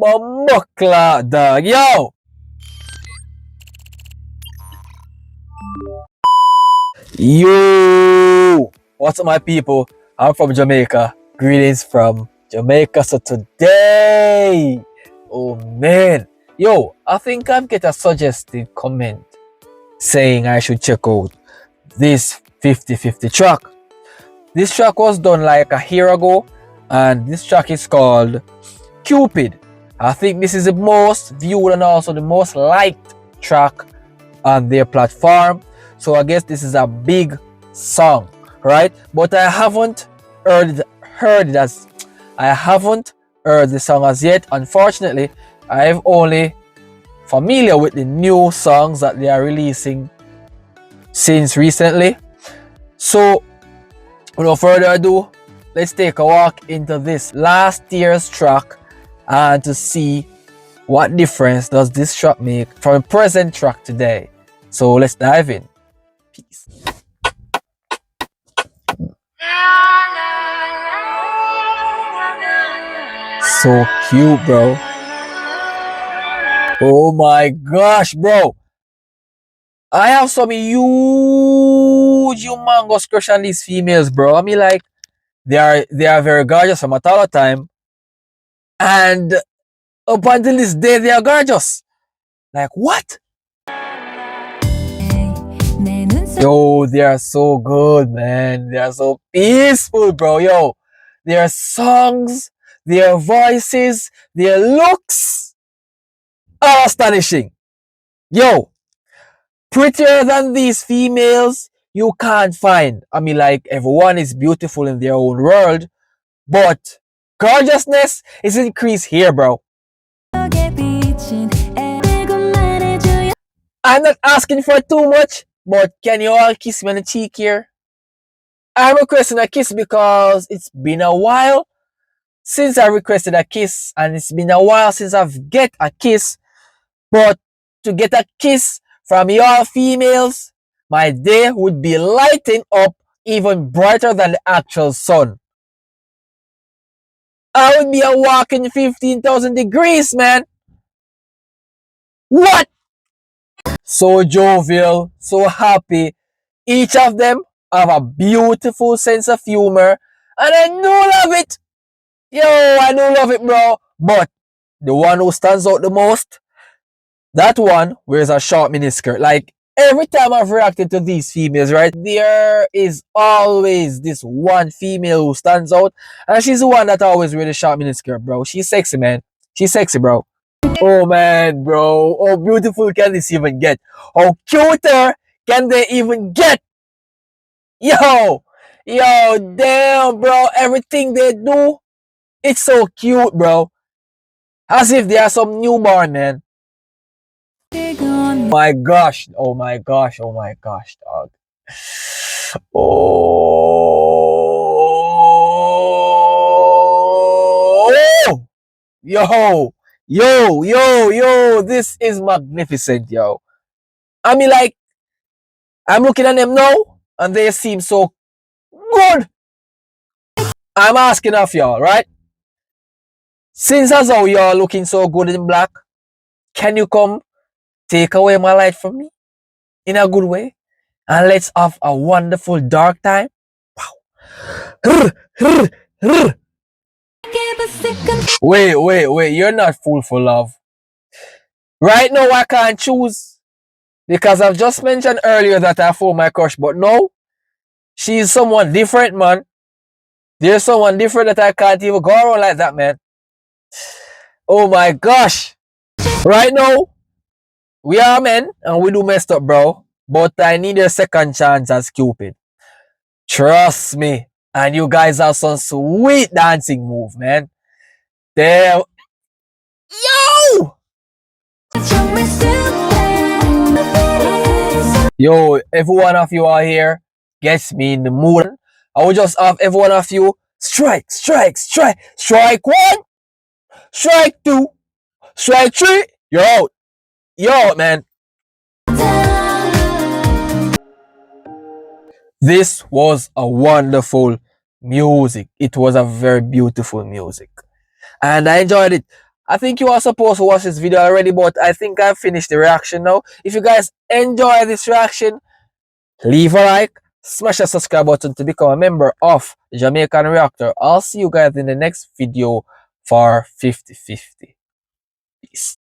Bumbuckler, dog. Yo! Yo! What's up, my people? I'm from Jamaica. Greetings from Jamaica. So today, oh man, yo, I think I've get a suggested comment saying I should check out this 50/50 track. This track was done like a year ago, and this track is called Cupid. I think this is the most viewed and also the most liked track on their platform. So I guess this is a big song, right? But I haven't heard the song as yet. Unfortunately, I've only familiar with the new songs that they are releasing since recently. So without further ado, let's take a walk into this last year's track and to see what difference does this track make from the present track today. So let's dive in. Peace. So cute, bro. Oh my gosh, bro. I have some huge humongous crush on these females, bro. I mean, like, they are very gorgeous from a taller time. And up until this day, they are gorgeous. Like, what? Yo, they are so good, man. They are so peaceful, bro. Yo, their songs, their voices, their looks are astonishing. Yo, prettier than these females, you can't find. I mean, like, everyone is beautiful in their own world, but gorgeousness is increased here, bro. I'm not asking for too much, but can you all kiss me on the cheek here? I'm requesting a kiss because it's been a while since I requested a kiss, and it's been a while since I've get a kiss. But to get a kiss from y'all females, my day would be lighting up even brighter than the actual sun. I would be a walking 15,000 degrees, man. What? So jovial, so happy. Each of them have a beautiful sense of humor, and I do love it. Yo, I do love it, bro. But the one who stands out the most, that one wears a short miniskirt. Like, every time I've reacted to these females, right, there is always this one female who stands out, and she's the one that always wears the short miniskirt, bro. She's sexy, man. She's sexy, bro. Oh man, bro. How beautiful can this even get? How cuter can they even get? Yo, damn, bro. Everything they do, it's so cute, bro. As if they are some newborn, man. My gosh, oh my gosh, oh my gosh, dog. Oh, yo, this is magnificent, yo. I mean, like, I'm looking at them now, and they seem so good. I'm asking of y'all, right? Since as how y'all looking so good in black, can you come take away my light from me in a good way, and let's have a wonderful dark time? Wait, you're not fool for love. Right now I can't choose because I've just mentioned earlier that I found my crush, but no, she's someone different, man. There's someone different that I can't even go around like that, man. Oh my gosh. Right now, we are men and we do messed up, bro. But I need a second chance as Cupid. Trust me. And you guys have some sweet dancing move, man. Damn. Yo! Yo, every one of you are here gets me in the mood. I will just have every one of you strike. Strike one, strike two, strike three. You're out. You're out, man. This was a wonderful music. It was a very beautiful music. And I enjoyed it. I think you are supposed to watch this video already, but I think I've finished the reaction now. If you guys enjoy this reaction, leave a like, smash the subscribe button to become a member of Jamaican Reactor. I'll see you guys in the next video for 50/50. Peace.